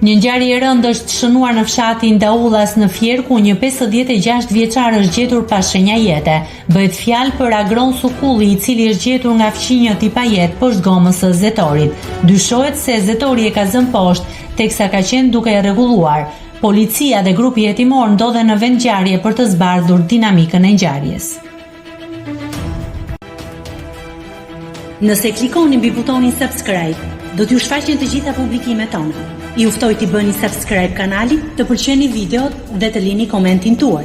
Një ngjarje e rëndë është shënuar në fshatin Daullas në Fier, ku një 56 vjeçar është gjetur pa shenja jete. Bëhet fjalë për Agron Sukulli, i cili është gjetur nga fqinjët i pajet poshtë gomës së zetorit. Dyshohet se zetori e ka zënë poshtë, teksa ka qenë duke e rregulluar. Policia dhe grupi hetimor ndodhen në vend ngjarje për të zbardhur dinamikën e ngjarjes. Nëse klikoni mbi butonin subscribe, do t'ju shfaqen të gjitha publikimet tona. Ju ftoj t'i bëni subscribe kanalit, të pëlqeni videot dhe të lini komentin tuaj.